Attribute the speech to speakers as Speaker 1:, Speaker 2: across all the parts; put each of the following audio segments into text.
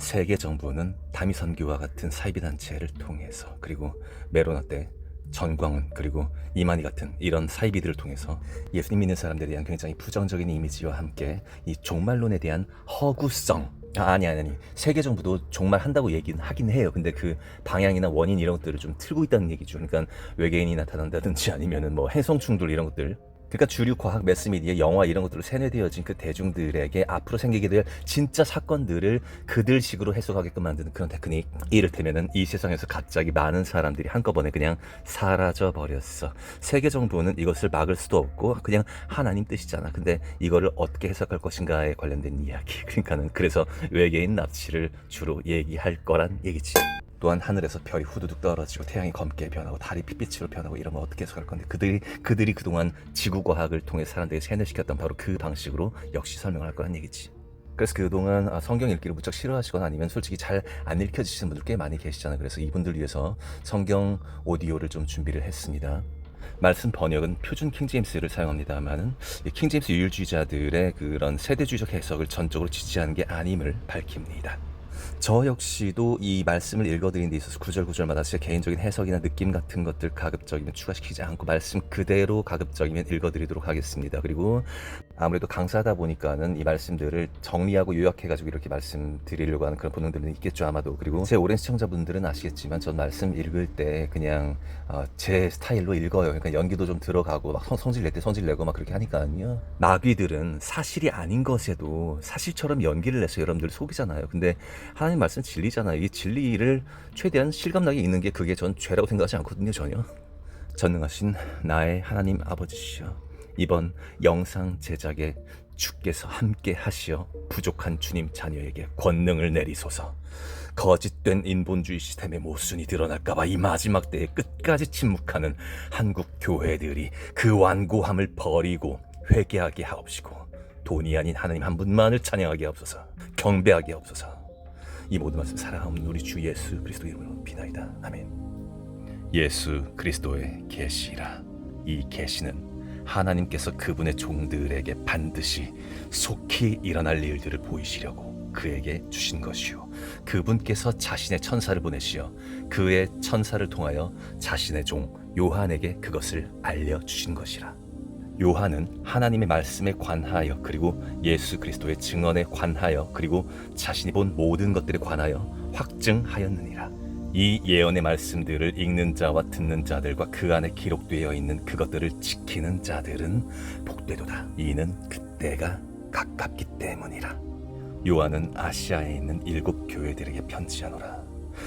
Speaker 1: 세계 정부는 다미선교와 같은 사이비 단체를 통해서, 그리고 메로나 때 전광훈 그리고 이만희 같은 이런 사이비들을 통해서 예수님 믿는 사람들에 대한 굉장히 부정적인 이미지와 함께 이 종말론에 대한 허구성, 아니 세계 정부도 종말 한다고 얘기는 하긴 해요. 근데 그 방향이나 원인 이런 것들을 좀 틀고 있다는 얘기죠. 그러니까 외계인이 나타난다든지 아니면은 뭐 행성 충돌 이런 것들, 그러니까 주류 과학, 매스미디어, 영화 이런 것들로 세뇌되어진 그 대중들에게 앞으로 생기게 될 진짜 사건들을 그들식으로 해석하게끔 만드는 그런 테크닉. 이를테면은 이 세상에서 갑자기 많은 사람들이 한꺼번에 그냥 사라져 버렸어. 세계 정부는 이것을 막을 수도 없고 그냥 하나님 뜻이잖아. 근데 이거를 어떻게 해석할 것인가에 관련된 이야기. 그러니까는 그래서 외계인 납치를 주로 얘기할 거란 얘기지. 또한 하늘에서 별이 후두둑 떨어지고 태양이 검게 변하고 달이 핏빛으로 변하고 이러면 어떻게 해석할 건데, 그들이 그동안 지구과학을 통해 사람들에게 세뇌시켰던 바로 그 방식으로 역시 설명할 거란 얘기지. 그래서 그동안 성경 읽기를 무척 싫어하시거나 아니면 솔직히 잘 안 읽혀지시는 분들 꽤 많이 계시잖아요. 그래서 이분들 위해서 성경 오디오를 좀 준비를 했습니다. 말씀 번역은 표준 킹제임스를 사용합니다만은 킹제임스 유일주의자들의 그런 세대주의적 해석을 전적으로 지지하는 게 아님을 밝힙니다. 저 역시도 이 말씀을 읽어드리는 데 있어서 구절구절마다 제 개인적인 해석이나 느낌 같은 것들 가급적이면 추가시키지 않고 말씀 그대로 가급적이면 읽어드리도록 하겠습니다. 그리고 아무래도 강사다 보니까는 이 말씀들을 정리하고 요약해가지고 이렇게 말씀드리려고 하는 그런 본능들은 있겠죠, 아마도. 그리고 제 오랜 시청자분들은 아시겠지만 전 말씀 읽을 때 그냥 제 스타일로 읽어요. 그러니까 연기도 좀 들어가고 막 성질 낼 때 성질 내고 막 그렇게 하니까요. 마귀들은 사실이 아닌 것에도 사실처럼 연기를 내서 여러분들 속이잖아요. 근데 하나님 말씀 진리잖아요. 이 진리를 최대한 실감나게 읽는 게 그게 전 죄라고 생각하지 않거든요, 전혀. 전능하신 나의 하나님 아버지시여, 이번 영상 제작에 주께서 함께 하시어 부족한 주님 자녀에게 권능을 내리소서. 거짓된 인본주의 시스템의 모순이 드러날까봐 이 마지막 때에 끝까지 침묵하는 한국 교회들이 그 완고함을 버리고 회개하게 하옵시고, 돈이 아닌 하나님 한 분만을 찬양하게 하옵소서. 경배하게 하옵소서. 이 모든 말씀 사랑하는 우리 주 예수 그리스도 이름으로 비나이다. 아멘. 예수 그리스도의 계시라. 이 계시는 하나님께서 그분의 종들에게 반드시 속히 일어날 일들을 보이시려고 그에게 주신 것이요, 그분께서 자신의 천사를 보내시어 그의 천사를 통하여 자신의 종 요한에게 그것을 알려주신 것이라. 요한은 하나님의 말씀에 관하여 그리고 예수 그리스도의 증언에 관하여 그리고 자신이 본 모든 것들에 관하여 확증하였느니라. 이 예언의 말씀들을 읽는 자와 듣는 자들과 그 안에 기록되어 있는 그것들을 지키는 자들은 복되도다. 이는 그때가 가깝기 때문이라. 요한은 아시아에 있는 7 교회들에게 편지하노라.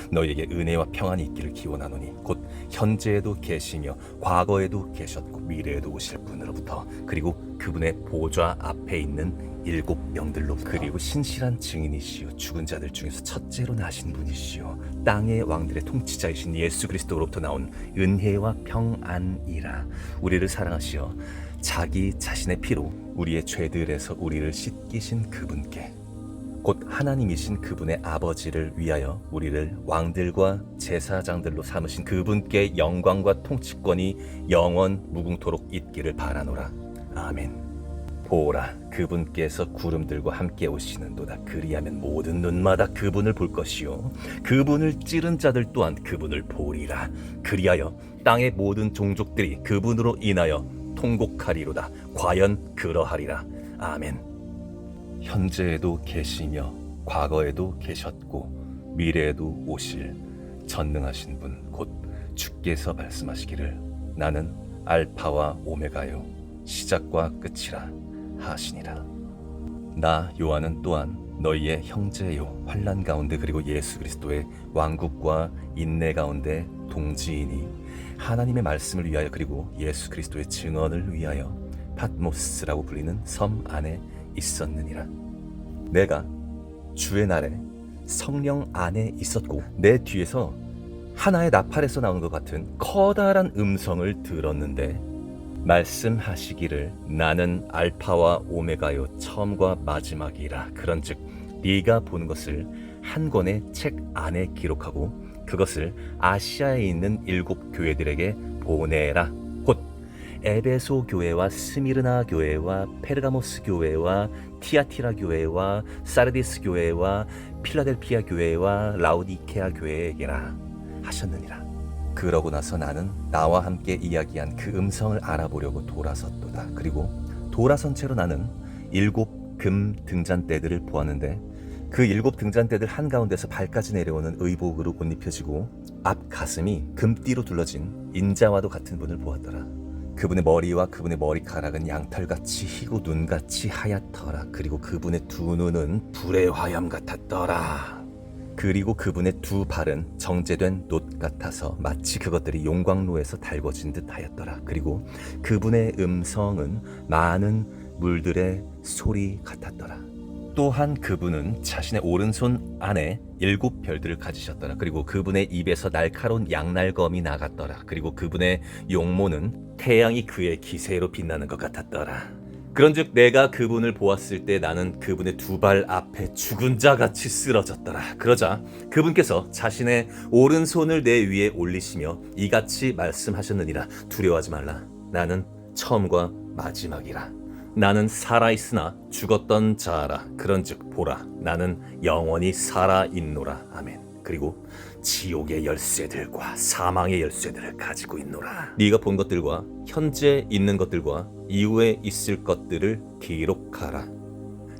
Speaker 1: 너희에게 은혜와 평안이 있기를 기원하노니 곧 현재에도 계시며 과거에도 계셨고 미래에도 오실 분으로부터, 그리고 그분의 보좌 앞에 있는 7 영들로부터, 그리고 신실한 증인이시요 죽은 자들 중에서 첫째로 나신 분이시요 땅의 왕들의 통치자이신 예수 그리스도로부터 나온 은혜와 평안이라. 우리를 사랑하시어 자기 자신의 피로 우리의 죄들에서 우리를 씻기신 그분께, 곧 하나님이신 그분의 아버지를 위하여 우리를 왕들과 제사장들로 삼으신 그분께 영광과 통치권이 영원 무궁토록 있기를 바라노라. 아멘. 보라, 그분께서 구름들과 함께 오시는도다. 그리하면 모든 눈마다 그분을 볼 것이요 그분을 찌른 자들 또한 그분을 보리라. 그리하여 땅의 모든 종족들이 그분으로 인하여 통곡하리로다. 과연 그러하리라. 아멘. 현재에도 계시며 과거에도 계셨고 미래에도 오실 전능하신 분 곧 주께서 말씀하시기를 나는 알파와 오메가요 시작과 끝이라 하시니라. 나 요한은 또한 너희의 형제요 환난 가운데 그리고 예수 그리스도의 왕국과 인내 가운데 동지이니 하나님의 말씀을 위하여 그리고 예수 그리스도의 증언을 위하여 patmos라고 불리는 섬 안에 있었느니라. 내가 주의 날에 성령 안에 있었고 내 뒤에서 하나의 나팔에서 나오는 것 같은 커다란 음성을 들었는데 말씀하시기를 나는 알파와 오메가요 처음과 마지막이라. 그런즉 네가 보는 것을 한 권의 책 안에 기록하고 그것을 아시아에 있는 7 교회들에게 보내라. 곧 에베소 교회와 스미르나 교회와 페르가모스 교회와 티아티라 교회와 사르디스 교회와 필라델피아 교회와 라우디케아 교회에게라 하셨느니라. 그러고 나서 나는 나와 함께 이야기한 그 음성을 알아보려고 돌아섰도다. 그리고 돌아선 채로 나는 7 금 등잔대들을 보았는데 그 7 등잔대들 한가운데서 발까지 내려오는 의복으로 옷 입혀지고 앞 가슴이 금띠로 둘러진 인자와도 같은 분을 보았더라. 그분의 머리와 그분의 머리카락은 양털같이 희고 눈같이 하얗더라. 그리고 그분의 두 눈은 불의 화염 같았더라. 그리고 그분의 두 발은 정제된 놋 같아서 마치 그것들이 용광로에서 달궈진 듯 하였더라. 그리고 그분의 음성은 많은 물들의 소리 같았더라. 또한 그분은 자신의 오른손 안에 7 별들을 가지셨더라. 그리고 그분의 입에서 날카로운 양날검이 나갔더라. 그리고 그분의 용모는 태양이 그의 기세로 빛나는 것 같았더라. 그런즉 내가 그분을 보았을 때 나는 그분의 두 발 앞에 죽은 자같이 쓰러졌더라. 그러자 그분께서 자신의 오른손을 내 위에 올리시며 이같이 말씀하셨느니라. 두려워하지 말라. 나는 처음과 마지막이라. 나는 살아있으나 죽었던 자라. 그런즉 보라, 나는 영원히 살아있노라. 아멘. 그리고 지옥의 열쇠들과 사망의 열쇠들을 가지고 있노라. 네가 본 것들과 현재 있는 것들과 이후에 있을 것들을 기록하라.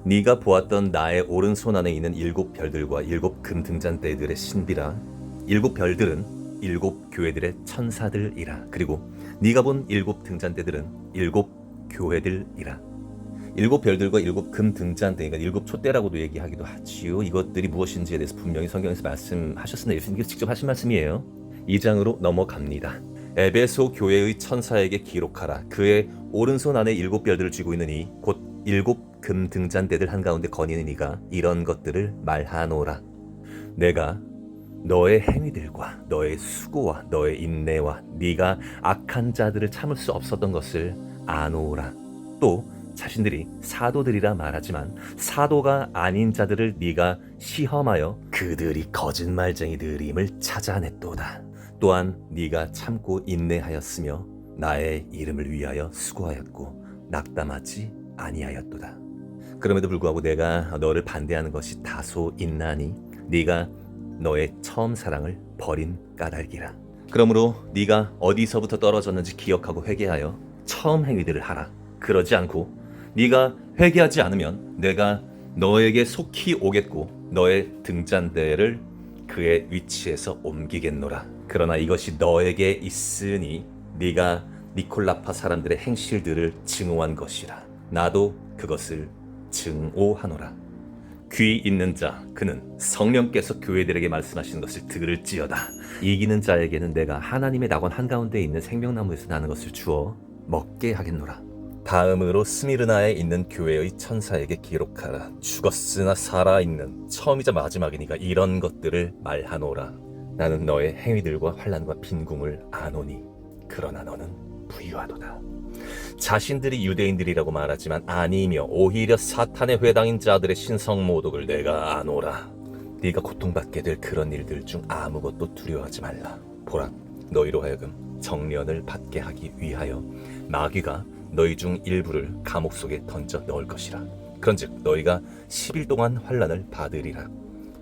Speaker 1: 네가 보았던 나의 오른손 안에 있는 7 별들과 7 금 등잔대들의 신비라. 7 별들은 7 교회들의 천사들이라. 그리고 네가 본 7 등잔대들은 7 교회들이라. 7 별들과 7 금 등잔대가 7 촛대라고도 얘기하기도 하지요. 이것들이 무엇인지에 대해서 분명히 성경에서 말씀하셨으나 예수님께서 직접 하신 말씀이에요. 2장으로 넘어갑니다. 에베소 교회의 천사에게 기록하라. 그의 오른손 안에 7 별들을 쥐고 있는 곧 7 금 등잔대들 한가운데 거니는 이가 이런 것들을 말하노라. 내가 너의 행위들과 너의 수고와 너의 인내와 네가 악한 자들을 참을 수 없었던 것을 아노라. 또 자신들이 사도들이라 말하지만 사도가 아닌 자들을 네가 시험하여 그들이 거짓말쟁이들임을 찾아냈도다. 또한 네가 참고 인내하였으며 나의 이름을 위하여 수고하였고 낙담하지 아니하였도다. 그럼에도 불구하고 내가 너를 반대하는 것이 다소 있나니 네가 너의 처음 사랑을 버린 까닭이라. 그러므로 네가 어디서부터 떨어졌는지 기억하고 회개하여 처음 행위들을 하라. 그러지 않고 네가 회개하지 않으면 내가 너에게 속히 오겠고 너의 등잔대를 그의 위치에서 옮기겠노라. 그러나 이것이 너에게 있으니 네가 니콜라파 사람들의 행실들을 증오한 것이라. 나도 그것을 증오하노라. 귀 있는 자 그는 성령께서 교회들에게 말씀하시는 것을 들을지어다. 이기는 자에게는 내가 하나님의 낙원 한가운데 있는 생명나무에서 나는 것을 주어 먹게 하겠노라. 다음으로 스미르나에 있는 교회의 천사에게 기록하라. 죽었으나 살아있는 처음이자 마지막이니가 이런 것들을 말하노라. 나는 너의 행위들과 환난과 빈궁을 아노니 그러나 너는 부유하도다. 자신들이 유대인들이라고 말하지만 아니며 오히려 사탄의 회당인 자들의 신성모독을 내가 아노라. 네가 고통받게 될 그런 일들 중 아무것도 두려워하지 말라. 보라, 너희로 하여금 정련을 받게 하기 위하여 마귀가 너희 중 일부를 감옥 속에 던져 넣을 것이라. 그런즉 너희가 10일 동안 환난을 받으리라.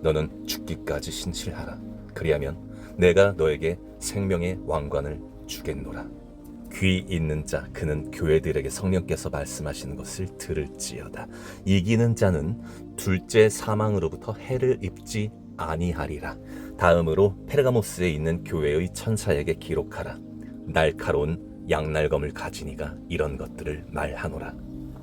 Speaker 1: 너는 죽기까지 신실하라. 그리하면 내가 너에게 생명의 왕관을 주겠노라. 귀 있는 자 그는 교회들에게 성령께서 말씀하시는 것을 들을지어다. 이기는 자는 둘째 사망으로부터 해를 입지 아니하리라. 다음으로 페르가모스에 있는 교회의 천사에게 기록하라. 날카로운 양날검을 가지니가 이런 것들을 말하노라.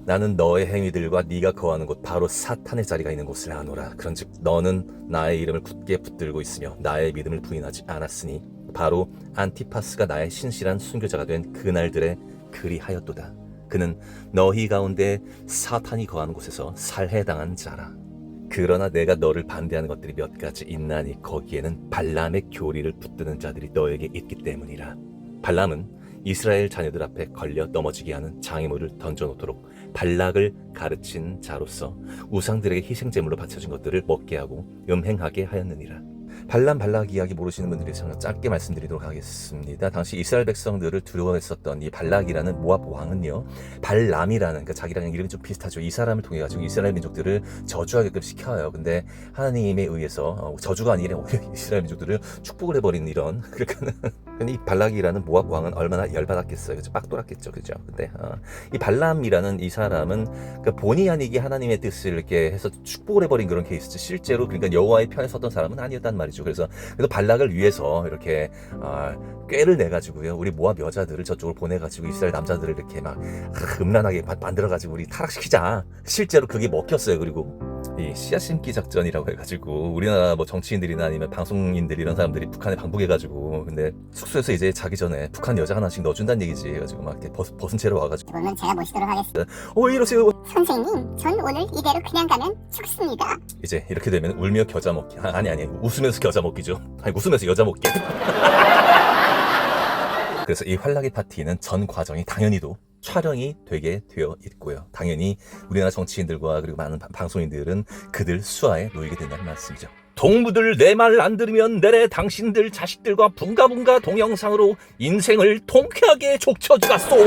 Speaker 1: 나는 너의 행위들과 네가 거하는 곳 바로 사탄의 자리가 있는 곳을 아노라. 그런즉 너는 나의 이름을 굳게 붙들고 있으며 나의 믿음을 부인하지 않았으니 바로 안티파스가 나의 신실한 순교자가 된 그날들에 그리하였도다. 그는 너희 가운데 사탄이 거하는 곳에서 살해당한 자라. 그러나 내가 너를 반대하는 것들이 몇 가지 있나니 거기에는 발람의 교리를 붙드는 자들이 너에게 있기 때문이라. 발람은 이스라엘 자녀들 앞에 걸려 넘어지게 하는 장애물을 던져놓도록 발락을 가르친 자로서 우상들에게 희생제물로 바쳐진 것들을 먹게 하고 음행하게 하였느니라. 발람 발락 이야기 모르시는 분들이 저는 짧게 말씀드리도록 하겠습니다. 당시 이스라엘 백성들을 두려워했었던 이 발락이라는 모압 왕은요, 발람이라는, 그러니까 자기랑 이름이 좀 비슷하죠. 이 사람을 통해 가지고 이스라엘 민족들을 저주하게끔 시켜요. 근데 하나님에 의해서 저주가 아니라 오히려 이스라엘 민족들을 축복을 해버리는 이런, 그러니까 이 발락이라는 모압 왕은 얼마나 열받았겠어요. 그죠? 빡 돌았겠죠. 그죠? 근데 이 발람이라는 이 사람은 그러니까 본의 아니게 하나님의 뜻을 이렇게 해서 축복을 해버린 그런 케이스죠. 실제로 그러니까 여호와의 편에 섰던 사람은 아니었단 말이죠. 그래서 발락을 위해서 이렇게 꾀를 내가지고요, 우리 모압 여자들을 저쪽으로 보내가지고 이스라엘 남자들을 이렇게 막 음란하게 만들어가지고 우리 타락시키자. 실제로 그게 먹혔어요. 그리고 이 씨앗 심기 작전이라고 해가지고 우리나라 뭐 정치인들이나 아니면 방송인들 이런 사람들이 북한에 방북해가지고, 근데 숙소에서 이제 자기 전에 북한 여자 하나씩 넣어준다는 얘기지. 해가지고 막 이렇게 벗은 채로 와가지고,
Speaker 2: 그러면 제가 모시도록 하겠습니다.
Speaker 1: 왜 이러세요?
Speaker 2: 선생님, 전 오늘 이대로 그냥 가면 죽습니다.
Speaker 1: 이제 이렇게 되면 울며 겨자 먹기. 아니 웃으면서 겨자 먹기죠. 아니 웃으면서 여자 먹기. 그래서 이 활락의 파티는 전 과정이 당연히도 촬영이 되게 되어 있고요. 당연히 우리나라 정치인들과 그리고 많은 방송인들은 그들 수하에 놓이게 된다는 말씀이죠. 동무들 내 말 안 들으면 내래 당신들 자식들과 붕가붕가 동영상으로 인생을 통쾌하게 족쳐주갔소.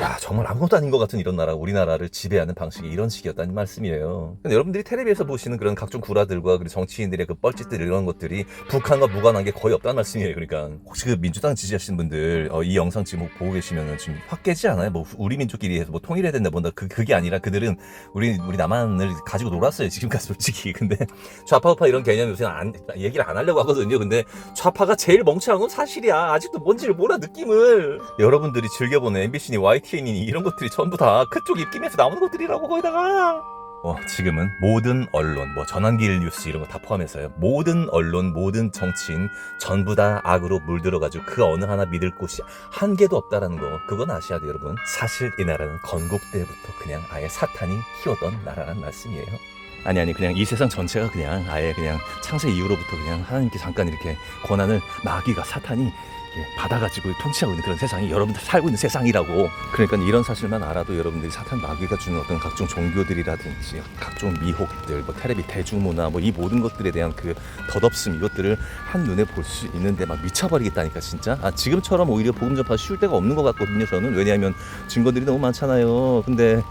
Speaker 1: 야, 정말 아무것도 아닌 것 같은 이런 나라, 우리나라를 지배하는 방식이 이런 식이었다는 말씀이에요. 근데 여러분들이 텔레비에서 보시는 그런 각종 구라들과 그리고 정치인들의 그 뻘짓들 이런 것들이 북한과 무관한 게 거의 없다는 말씀이에요. 그러니까 혹시 그 민주당 지지하시는 분들 이 영상 지금 보고 계시면은 지금 확 깨지 않아요? 뭐 우리 민족끼리 해서 뭐 통일해야 된다 뭔다 그게 아니라 그들은 우리 남한을 가지고 놀았어요 지금까지 솔직히. 근데 좌파 우파 이런 개념 요새 얘기를 안 하려고 하거든요. 근데 좌파가 제일 멍청한 건 사실이야. 아직도 뭔지를 몰라 느낌을. 여러분들이 즐겨보는 MBC니 YTN이니 이런 것들이 전부 다 그쪽 입김에서 나오는 것들이라고. 거기다가 지금은 모든 언론, 뭐 전환길 뉴스 이런 거 다 포함해서요, 모든 언론, 모든 정치인 전부 다 악으로 물들어가지고 그 어느 하나 믿을 곳이 한 개도 없다라는 거, 그건 아셔야 돼요 여러분. 사실 이 나라는 건국 때부터 그냥 아예 사탄이 키웠던 나라란 말씀이에요. 아니 그냥 이 세상 전체가 그냥 아예 그냥 창세 이후로부터 그냥 하나님께 잠깐 이렇게 권한을 마귀가 사탄이 받아가지고 통치하고 있는 그런 세상이 여러분들 살고 있는 세상이라고. 그러니까 이런 사실만 알아도 여러분들이 사탄 마귀가 주는 어떤 각종 종교들이라든지 각종 미혹들, 뭐 텔레비 대중문화, 뭐 이 모든 것들에 대한 그 덧없음, 이것들을 한눈에 볼 수 있는데 막 미쳐버리겠다니까 진짜. 지금처럼 오히려 복음 전파 쉬울 데가 없는 것 같거든요 저는. 왜냐하면 증거들이 너무 많잖아요. 근데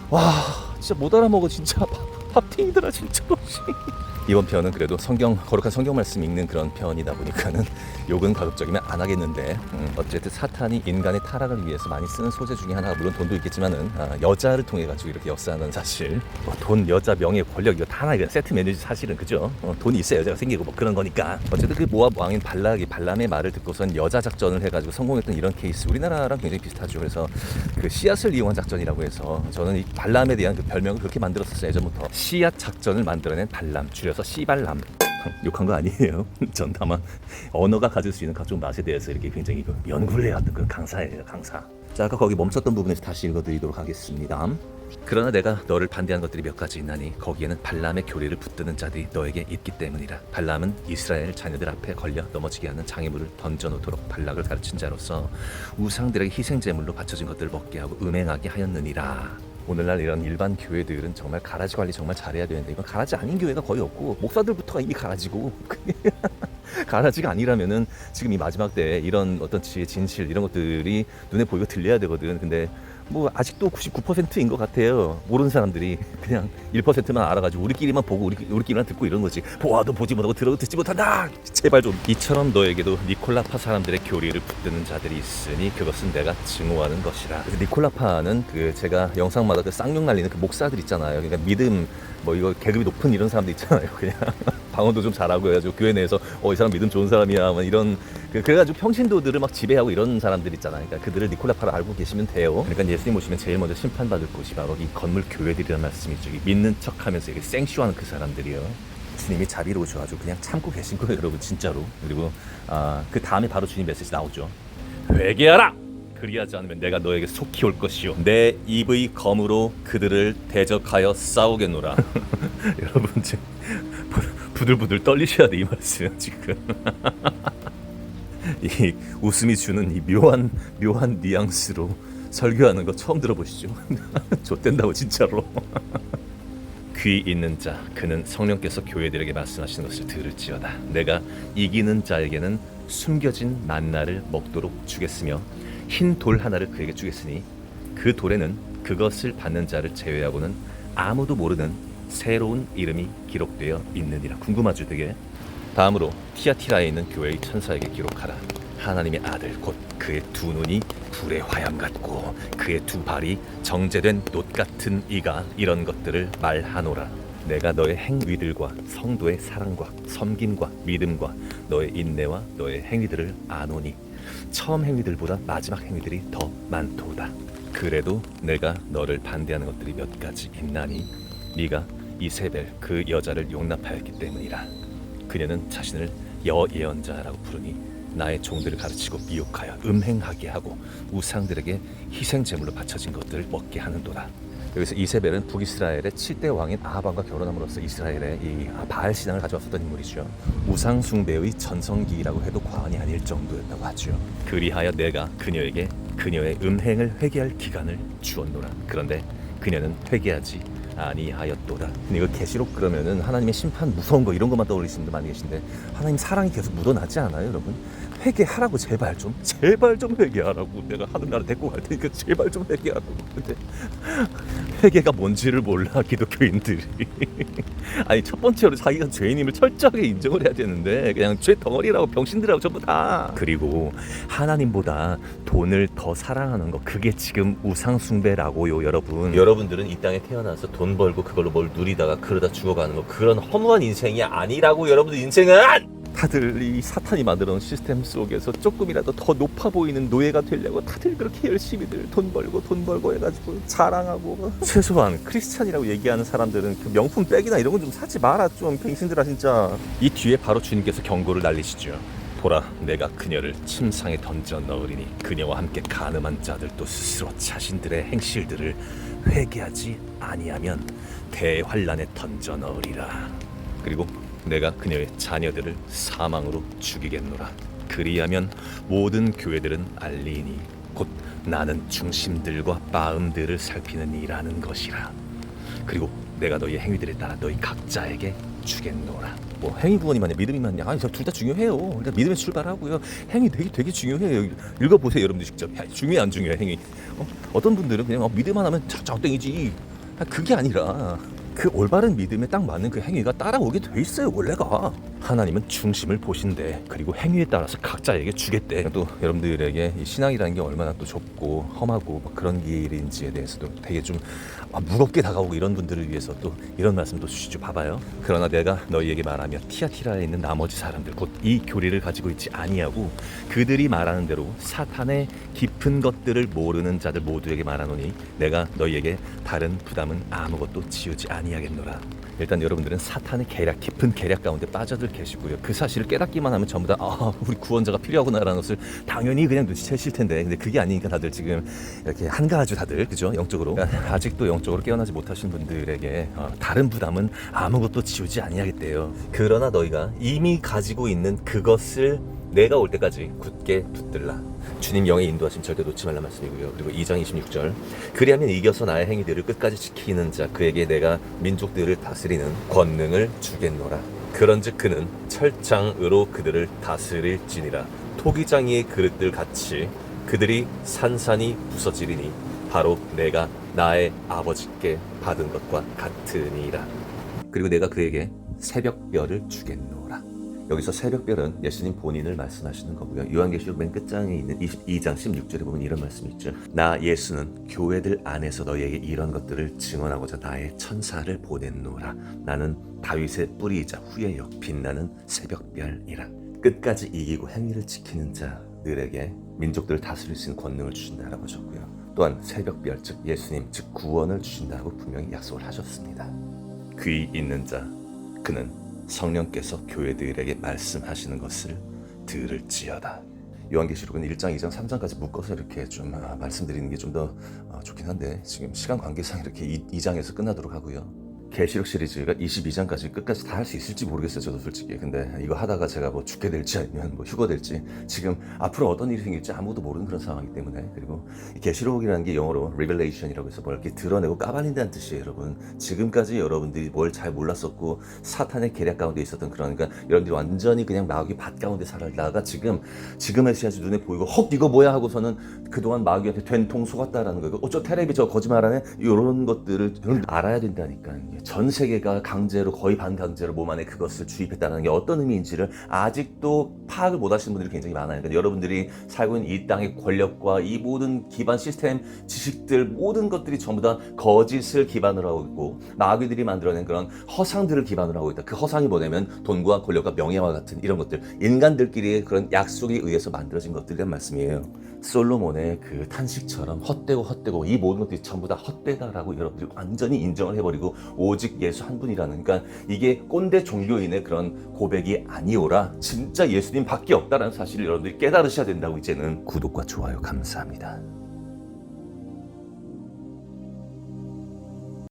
Speaker 1: 와 진짜 못 알아먹어 진짜. 팝팅이더라 진짜로. 이번 편은 그래도 거룩한 성경 말씀 읽는 그런 편이다 보니까는 욕은 가급적이면 안 하겠는데, 어쨌든 사탄이 인간의 타락을 위해서 많이 쓰는 소재 중에 하나가 물론 돈도 있겠지만은 여자를 통해 가지고 이렇게 역사하는 사실, 돈, 여자, 명예, 권력 이거 다 하나 이거 세트 메뉴지 사실은. 그죠? 돈이 있어야 여자가 생기고 뭐 그런 거니까. 어쨌든 그 모압 왕인 발람의 말을 듣고선 여자 작전을 해가지고 성공했던 이런 케이스 우리나라랑 굉장히 비슷하죠. 그래서 그 씨앗을 이용한 작전이라고 해서 저는 이 발람에 대한 그 별명을 그렇게 만들었었어요 예전부터. 씨앗 작전을 만들어낸 발람, 줄여서 씨발람. 욕한 거 아니에요. 전 다만 언어가 가질 수 있는 각종 맛에 대해서 이렇게 굉장히 연구를 해왔던 그런 강사예요, 강사. 자, 아까 거기 멈췄던 부분에서 다시 읽어드리도록 하겠습니다. 그러나 내가 너를 반대한 것들이 몇 가지 있나니 거기에는 발람의 교리를 붙드는 자들이 너에게 있기 때문이라. 발람은 이스라엘 자녀들 앞에 걸려 넘어지게 하는 장애물을 던져놓도록 발락을 가르친 자로서 우상들에게 희생제물로 바쳐진 것들을 먹게 하고 음행하게 하였느니라. 오늘날 이런 일반 교회들은 정말 가라지 관리 정말 잘해야 되는데 이건 가라지 아닌 교회가 거의 없고 목사들부터가 이미 가라지고 가라지가 아니라면은 지금 이 마지막 때 이런 어떤 지혜, 진실 이런 것들이 눈에 보이고 들려야 되거든. 근데 뭐 아직도 99%인 것 같아요. 모르는 사람들이 그냥 1%만 알아가지고 우리끼리만 보고 우리끼리만 듣고 이런 거지. 보아도 보지 못하고 들어도 듣지 못한다. 제발 좀. 이처럼 너에게도 니콜라파 사람들의 교리를 붙드는 자들이 있으니 그것은 내가 증오하는 것이라. 그래서 니콜라파는 그 제가 영상마다 그 쌍욕 날리는 그 목사들 있잖아요. 그러니까 믿음 뭐 이거 계급이 높은 이런 사람들 있잖아요. 그냥 방언도 좀 잘하고 해가지고 교회 내에서 이 사람 믿음 좋은 사람이야 뭐 이런 그래가지고 평신도들을 막 지배하고 이런 사람들 있잖아요. 그러니까 그들을 니콜라파를 알고 계시면 돼요. 그러니까 예수님 오시면 제일 먼저 심판받을 곳이 바로 이 건물 교회들이란 말씀이죠. 믿는 척하면서 이렇게 생쇼하는 그 사람들이요. 주님이 자비로우셔가지고 그냥 참고 계신 거예요, 여러분 진짜로. 그리고 그 다음에 바로 주님 메시지 나오죠. 회개하라. 그리하지 않으면 내가 너에게 속히 올 것이요 내 입의 검으로 그들을 대적하여 싸우겠노라. 여러분 지금 부들부들 떨리셔야 돼 이 말씀 지금. 이 웃음이 주는 이 묘한 뉘앙스로 설교하는 거 처음 들어보시죠? 좆된다고 진짜로. 귀 있는 자 그는 성령께서 교회들에게 말씀하시는 것을 들을지어다. 내가 이기는 자에게는 숨겨진 만나를 먹도록 주겠으며 흰 돌 하나를 그에게 주겠으니 그 돌에는 그것을 받는 자를 제외하고는 아무도 모르는 새로운 이름이 기록되어 있느니라. 궁금하죠 되게. 다음으로 티아티라에 있는 교회의 천사에게 기록하라. 하나님의 아들 곧 그의 두 눈이 불의 화염 같고 그의 두 발이 정제된 놋 같은 이가 이런 것들을 말하노라. 내가 너의 행위들과 성도의 사랑과 섬김과 믿음과 너의 인내와 너의 행위들을 아노니 처음 행위들보다 마지막 행위들이 더 많도다. 그래도 내가 너를 반대하는 것들이 몇 가지 있나니 네가 이세벨 그 여자를 용납하였기 때문이라. 그녀는 자신을 여예언자라고 부르니 나의 종들을 가르치고 미혹하여 음행하게 하고 우상들에게 희생 제물로 바쳐진 것들을 먹게 하는도다. 여기서 이세벨은 북이스라엘의 7대 왕인 아합왕과 결혼함으로써 이스라엘의 이 바알 신앙을 가져왔었던 인물이죠. 우상 숭배의 전성기라고 해도 과언이 아닐 정도였다고 하죠. 그리하여 내가 그녀에게 그녀의 음행을 회개할 기간을 주었노라. 그런데 그녀는 회개하지 아니하였도다. 근데 이거 계시록 그러면은 하나님의 심판 무서운 거 이런 것만 떠올리시는 분들 많이 계신데 하나님 사랑이 계속 묻어나지 않아요, 여러분? 회개하라고 제발 좀 회개하라고. 내가 하늘나라 데리고 갈 테니까 제발 좀 회개하라고. 근데 회개가 뭔지를 몰라 기독교인들이. 아니 첫 번째로 자기가 죄인임을 철저하게 인정을 해야 되는데 그냥 죄 덩어리라고 병신들하고 전부 다. 그리고 하나님보다 돈을 더 사랑하는 거 그게 지금 우상 숭배라고요, 여러분. 여러분들은 이 땅에 태어나서 돈 벌고 그걸로 뭘 누리다가 그러다 죽어가는 거 그런 허무한 인생이 아니라고. 여러분들 인생은 다들 이 사탄이 만들어놓은 시스템 속에서 조금이라도 더 높아 보이는 노예가 되려고 다들 그렇게 열심히들 돈 벌고 해가지고 자랑하고. 최소한 크리스찬이라고 얘기하는 사람들은 그 명품 백이나 이런 건 좀 사지 마라 좀. 병신들아 진짜. 이 뒤에 바로 주님께서 경고를 날리시죠. 보라 내가 그녀를 침상에 던져 넣으리니 그녀와 함께 간음한 자들도 스스로 자신들의 행실들을 회개하지 아니하면 대환란에 던져 넣으리라. 그리고 내가 그녀의 자녀들을 사망으로 죽이겠노라. 그리하면 모든 교회들은 알리니 곧 나는 중심들과 마음들을 살피는 이라는 것이라. 그리고 내가 너희 행위들에 따라 너희 각자에게 주겠노라. 뭐 행위 구원이 맞냐 믿음이 맞냐, 아니 둘 다 중요해요. 그러니까 믿음에서 출발하고요. 행위 되게 중요해요. 읽어보세요 여러분들 직접. 야, 중요해 안 중요해 행위? 어떤 분들은 그냥 믿음만 하면 짱땡이지. 그게 아니라 그 올바른 믿음에 딱 맞는 그 행위가 따라오게 돼 있어요 원래가. 하나님은 중심을 보신대. 그리고 행위에 따라서 각자에게 주겠대. 또 여러분들에게 이 신앙이라는 게 얼마나 또 좁고 험하고 막 그런 길인지에 대해서도 되게 좀 무겁게 다가오고 이런 분들을 위해서 또 이런 말씀도 주시죠. 봐봐요. 그러나 내가 너희에게 말하며 티아티라에 있는 나머지 사람들 곧 이 교리를 가지고 있지 아니하고 그들이 말하는 대로 사탄의 깊은 것들을 모르는 자들 모두에게 말하노니 내가 너희에게 다른 부담은 아무것도 지우지 아니하겠노라. 일단 여러분들은 사탄의 계략, 깊은 계략 가운데 빠져들 계시고요. 그 사실을 깨닫기만 하면 전부 다 우리 구원자가 필요하구나라는 것을 당연히 그냥 눈치채실 텐데, 근데 그게 아니니까 다들 지금 이렇게 한가하죠 다들, 그죠? 영적으로. 그러니까 아직도 영적으로 깨어나지 못하신 분들에게 다른 부담은 아무것도 지우지 아니하겠대요. 그러나 너희가 이미 가지고 있는 그것을 내가 올 때까지 굳게 붙들라. 주님 영의 인도하심 절대 놓지 말라 말씀이고요. 그리고 2장 26절 그리하면 이겨서 나의 행위들을 끝까지 지키는 자 그에게 내가 민족들을 다스리는 권능을 주겠노라. 그런즉 그는 철장으로 그들을 다스릴지니라. 토기장이의 그릇들 같이 그들이 산산이 부서지리니 바로 내가 나의 아버지께 받은 것과 같으니라. 그리고 내가 그에게 새벽별을 주겠노라. 여기서 새벽별은 예수님 본인을 말씀하시는 거고요. 요한계시록 맨 끝장에 있는 22장 16절에 보면 이런 말씀이 있죠. 나 예수는 교회들 안에서 너희에게 이런 것들을 증언하고자 나의 천사를 보냈노라. 나는 다윗의 뿌리이자 후예요 빛나는 새벽별이라. 끝까지 이기고 행위를 지키는 자들에게 민족들을 다스릴 수 있는 권능을 주신다라고 하셨고요. 또한 새벽별 즉 예수님 즉 구원을 주신다고 분명히 약속을 하셨습니다. 귀 있는 자 그는 성령께서 교회들에게 말씀하시는 것을 들을지어다. 요한계시록은 1장, 2장, 3장까지 묶어서 이렇게 좀 말씀드리는 게 좀 더 좋긴 한데 지금 시간 관계상 이렇게 2장에서 끝나도록 하고요. 계시록 시리즈가 22장까지 끝까지 다 할 수 있을지 모르겠어요, 저도 솔직히. 근데 이거 하다가 제가 뭐 죽게 될지 아니면 뭐 휴거될지 지금 앞으로 어떤 일이 생길지 아무도 모르는 그런 상황이기 때문에. 그리고 이 계시록이라는 게 영어로 Revelation이라고 해서 뭘 이렇게 드러내고 까발린다는 뜻이에요, 여러분. 지금까지 여러분들이 뭘 잘 몰랐었고 사탄의 계략 가운데 있었던 그런, 그러니까 여러분들이 완전히 그냥 마귀 밭 가운데 살다가 지금의 시야지 눈에 보이고 헉 이거 뭐야 하고서는 그동안 마귀한테 된통 속았다라는 거예요. 저 테레비 저 거짓말하네, 이런 것들을 여러분 알아야 된다니까. 전 세계가 강제로, 거의 반강제로 몸 안에 그것을 주입했다는 게 어떤 의미인지를 아직도 파악을 못 하시는 분들이 굉장히 많아요. 그러니까 여러분들이 살고 있는 이 땅의 권력과 이 모든 기반 시스템, 지식들, 모든 것들이 전부 다 거짓을 기반으로 하고 있고 마귀들이 만들어낸 그런 허상들을 기반으로 하고 있다. 그 허상이 뭐냐면 돈과 권력과 명예와 같은 이런 것들, 인간들끼리의 그런 약속에 의해서 만들어진 것들이란 말씀이에요. 솔로몬의 그 탄식처럼 헛되고 이 모든 것들이 전부 다 헛되다라고 여러분들이 완전히 인정을 해버리고 오직 예수 한 분이라는, 그러니까 이게 꼰대 종교인의 그런 고백이 아니오라 진짜 예수님 밖에 없다라는 사실을 여러분들이 깨달으셔야 된다고. 이제는 구독과 좋아요 감사합니다.